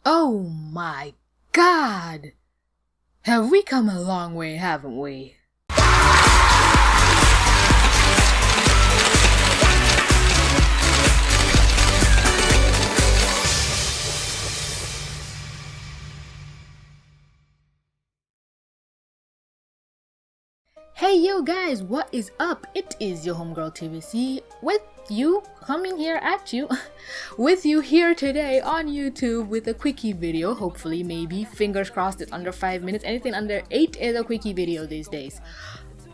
Oh my god! Have we come a long way, haven't we? Hey yo guys, what is up? It is your homegirl TVC with you, coming here at you, with you here today on YouTube with a quickie video. Hopefully, maybe, fingers crossed, it's under 5 minutes. Anything under 8 is a quickie video these days.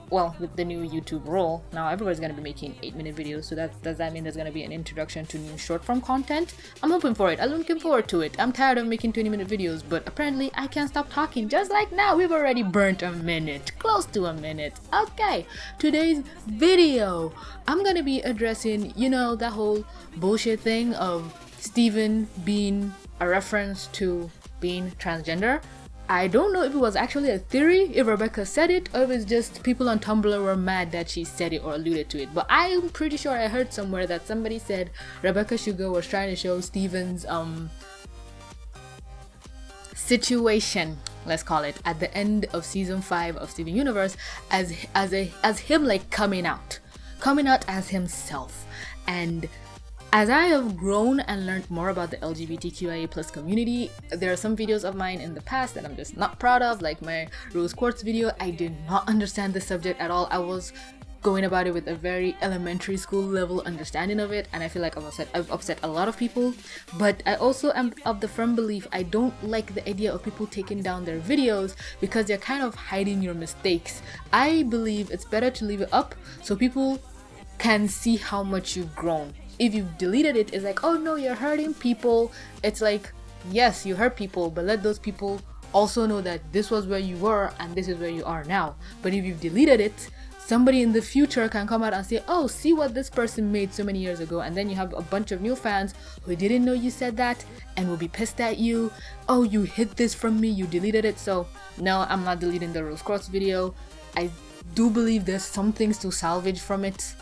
Well, with the new YouTube rule, now everybody's gonna be making 8-minute videos, so does that mean there's gonna be an introduction to new short form content? I'm hoping for it. I'm looking forward to it. I'm tired of making 20-minute videos, but apparently I can't stop talking. Just like now, we've already burnt a minute, close to a minute. Okay, today's video, I'm gonna be addressing, you know, that whole bullshit thing of Steven being a reference to being transgender. I don't know if it was actually a theory, if Rebecca said it, or if it's just people on Tumblr were mad that she said it or alluded to it. But I'm pretty sure I heard somewhere that somebody said Rebecca Sugar was trying to show Steven's situation, let's call it, at the end of season 5 of Steven Universe as him like coming out as himself. And as I have grown and learned more about the LGBTQIA+ community, there are some videos of mine in the past that I'm just not proud of, like my Rose Quartz video. I did not understand the subject at all. I was going about it with a very elementary school level understanding of it, and I feel like I've upset a lot of people. But I also am of the firm belief I don't like the idea of people taking down their videos because they're kind of hiding your mistakes. I believe it's better to leave it up so people can see how much you've grown. If you've deleted it, it's like, oh no, you're hurting people. It's like, yes, you hurt people, but let those people also know that this was where you were and this is where you are now. But if you've deleted it, somebody in the future can come out and say, oh, see what this person made so many years ago, and then you have a bunch of new fans who didn't know you said that and will be pissed at you. Oh, you hid this from me, you deleted it. So no, I'm not deleting the Rose Quartz video. I do believe there's some things to salvage from it,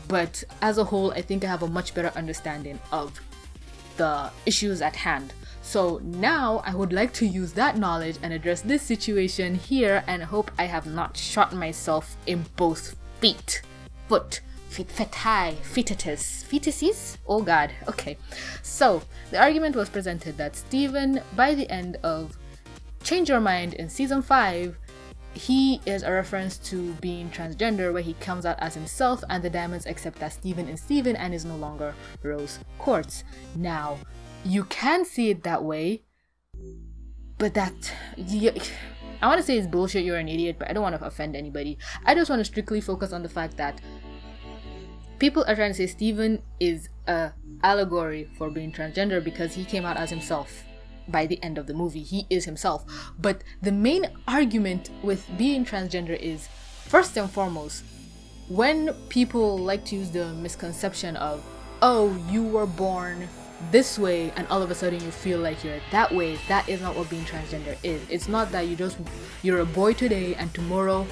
but as a whole, I think I have a much better understanding of the issues at hand. So now I would like to use that knowledge and address this situation here, and hope I have not shot myself in both fetuses? Oh god, okay. So the argument was presented that Steven, by the end of Change Your Mind in season 5, he is a reference to being transgender, where he comes out as himself and the diamonds accept that Steven is Steven and is no longer Rose Quartz. Now, you can see it that way, but I want to say it's bullshit, you're an idiot, but I don't want to offend anybody. I just want to strictly focus on the fact that people are trying to say Steven is a allegory for being transgender because he came out as himself. By the end of the movie, he is himself. But the main argument with being transgender is, first and foremost, when people like to use the misconception of, oh, you were born this way and all of a sudden you feel like you're that way. That is not what being transgender is. It's not that you're a boy today and tomorrow,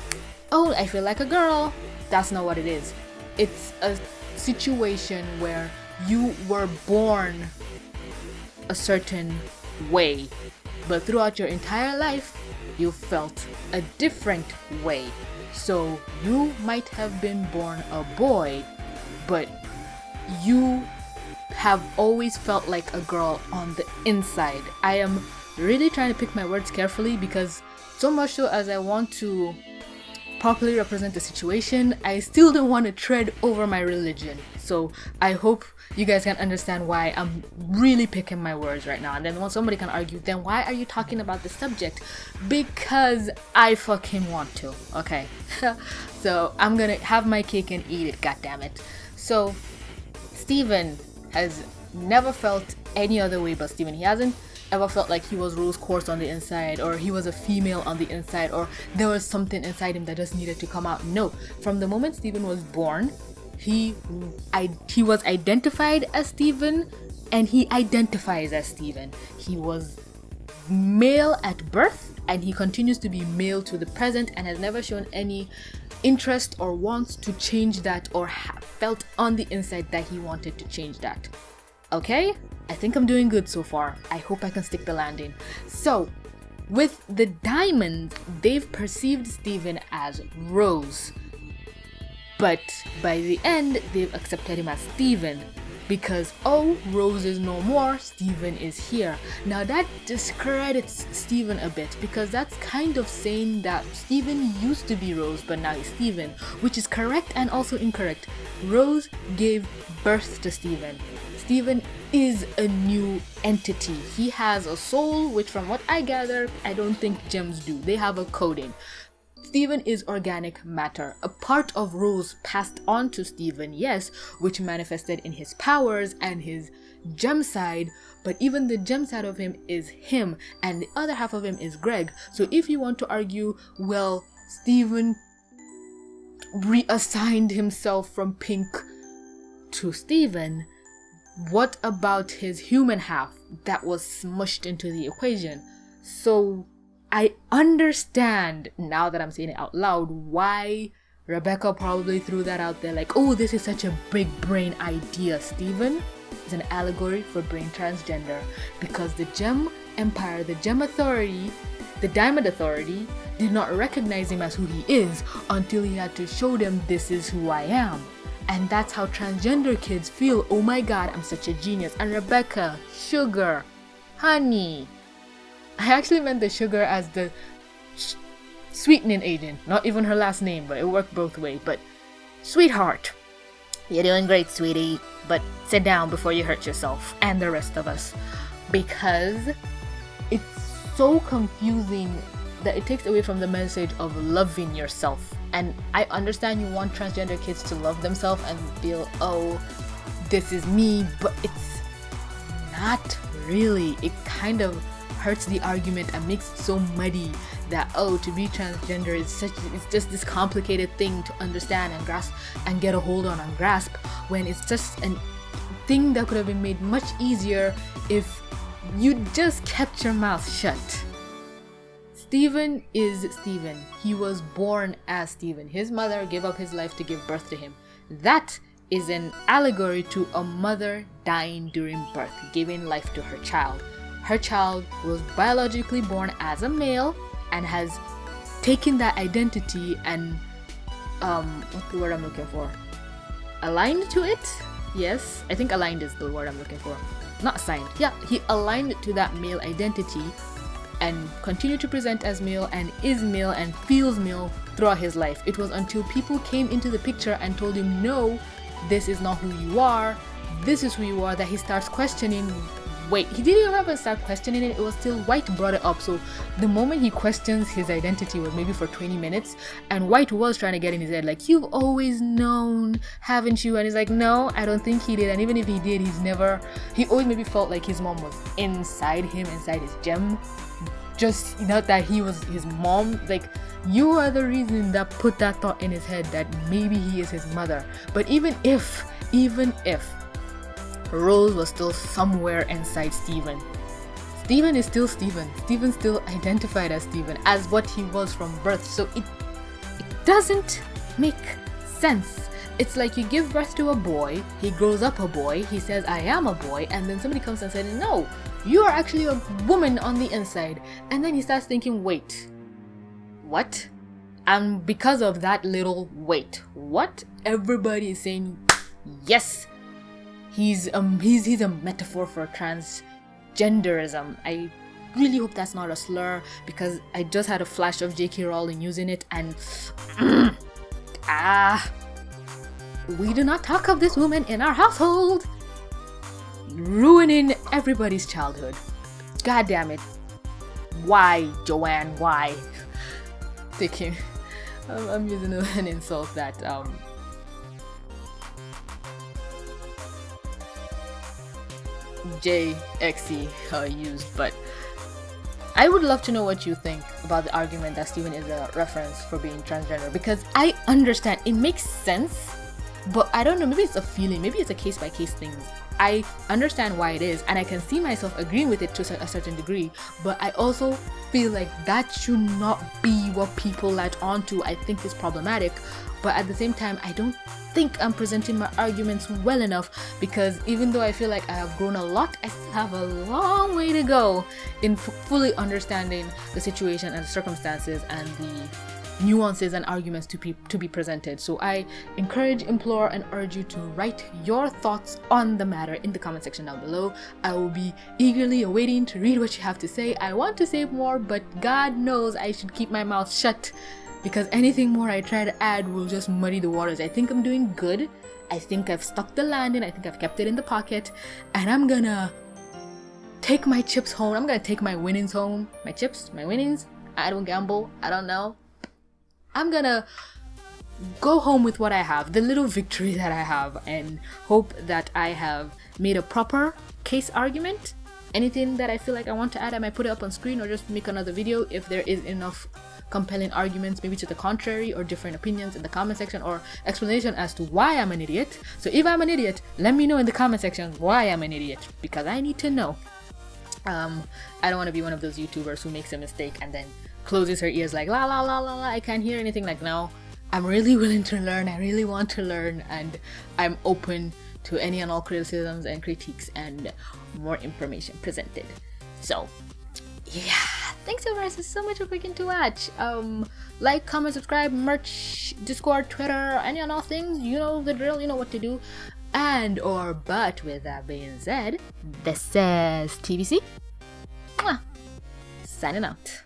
oh, I feel like a girl. That's not what it is. It's a situation where you were born a certain way, but throughout your entire life you felt a different way. So you might have been born a boy, but you have always felt like a girl on the inside. I am really trying to pick my words carefully because, so much so as I want to properly represent the situation, I still don't want to tread over my religion. So I hope you guys can understand why I'm really picking my words right now. And then when somebody can argue, then why are you talking about the subject? Because I fucking want to, okay? So I'm gonna have my cake and eat it, goddammit. So Steven has never felt any other way but Steven. He hasn't ever felt like he was Rose Quartz on the inside, or he was a female on the inside, or there was something inside him that just needed to come out. No, from the moment Steven was born, he was identified as Steven, and he identifies as Steven. He was male at birth, and he continues to be male to the present, and has never shown any interest or wants to change that, or felt on the inside that he wanted to change that. Okay? I think I'm doing good so far. I hope I can stick the landing. So, with the diamond, they've perceived Steven as Rose. But by the end, they've accepted him as Steven. Because, oh, Rose is no more, Steven is here. Now that discredits Steven a bit, because that's kind of saying that Steven used to be Rose, but now he's Steven, which is correct and also incorrect. Rose gave birth to Steven. Steven is a new entity. He has a soul, which from what I gather, I don't think gems do. They have a coding. Steven is organic matter, a part of Rose passed on to Steven, yes, which manifested in his powers and his gem side, but even the gem side of him is him, and the other half of him is Greg. So if you want to argue, well, Steven reassigned himself from Pink to Steven, what about his human half that was smushed into the equation? So I understand, now that I'm saying it out loud, why Rebecca probably threw that out there like, oh, this is such a big brain idea. Steven is an allegory for brain transgender, because the Gem Empire, the Gem Authority, the Diamond Authority did not recognize him as who he is until he had to show them, this is who I am. And that's how transgender kids feel. Oh my god, I'm such a genius. And Rebecca, sugar, honey. I actually meant the sugar as the sweetening agent, not even her last name, but it worked both ways. But sweetheart, you're doing great, sweetie, but sit down before you hurt yourself and the rest of us, because it's so confusing that it takes away from the message of loving yourself. And I understand you want transgender kids to love themselves and feel, oh, this is me, but it's not really. It kind of hurts the argument and makes it so muddy that, oh, to be transgender is it's just this complicated thing to understand and grasp and get a hold on and grasp, when it's just a thing that could have been made much easier if you just kept your mouth shut. Steven is Steven. He was born as Steven. His mother gave up his life to give birth to him. That is an allegory to a mother dying during birth, giving life to her child. Her child was biologically born as a male and has taken that identity and what's the word I'm looking for? Aligned to it? Yes, I think aligned is the word I'm looking for. Not assigned. Yeah, he aligned to that male identity and continued to present as male and is male and feels male throughout his life. It was until people came into the picture and told him, no, this is not who you are, this is who you are, that he starts questioning. Wait, he didn't even ever start questioning it. It was still White brought it up. So the moment he questions his identity was maybe for 20 minutes, and White was trying to get in his head like, you've always known, haven't you? And he's like, no, I don't think he did. And even if he did, he always maybe felt like his mom was inside him, inside his gem. Just not that he was his mom. Like, you are the reason that put that thought in his head that maybe he is his mother. But even if Rose was still somewhere inside Steven, Steven is still Steven. Steven still identified as Steven, as what he was from birth. So it doesn't make sense. It's like you give birth to a boy, he grows up a boy, he says, I am a boy, and then somebody comes and says, no, you are actually a woman on the inside. And then he starts thinking, wait, what? And because of that little wait, what? Everybody is saying, yes, he's a metaphor for transgenderism. I really hope that's not a slur, because I just had a flash of J.K. Rowling using it, and we do not talk of this woman in our household. Ruining everybody's childhood. God damn it. Why, Joanne? Why? I'm using an insult that JXE used, but I would love to know what you think about the argument that Steven is a reference for being transgender, because I understand it makes sense, but I don't know, maybe it's a feeling, maybe it's a case-by-case thing. I understand why it is, and I can see myself agreeing with it to a certain degree, but I also feel like that should not be what people latch onto. I think it's problematic. but at the same time, I don't think I'm presenting my arguments well enough, because even though I feel like I have grown a lot, I still have a long way to go in fully understanding the situation and the circumstances and the nuances and arguments to be presented. So I encourage, implore, and urge you to write your thoughts on the matter in the comment section down below. I will be eagerly awaiting to read what you have to say. I want to say more, but God knows I should keep my mouth shut, because anything more I try to add will just muddy the waters. I think I'm doing good. I think I've stuck the landing. I think I've kept it in the pocket, and I'm gonna take my chips home. I'm gonna take my winnings home. My chips, my winnings. I don't gamble. I don't know. I'm gonna go home with what I have, the little victory that I have, and hope that I have made a proper case argument. Anything that I feel like I want to add, I might put it up on screen or just make another video if there is enough compelling arguments, maybe to the contrary, or different opinions in the comment section, or explanation as to why I'm an idiot. So if I'm an idiot, let me know in the comment section why I'm an idiot, because I need to know. I don't want to be one of those YouTubers who makes a mistake and then closes her ears like la la la la la, I can't hear anything. Like, no, I'm really willing to learn. I really want to learn, and I'm open to any and all criticisms and critiques and more information presented. So yeah, thanks so much for clicking to watch. Like, comment, subscribe, merch, Discord, Twitter, any and all things. You know the drill, you know what to do. But with that being said, this is TVC signing out.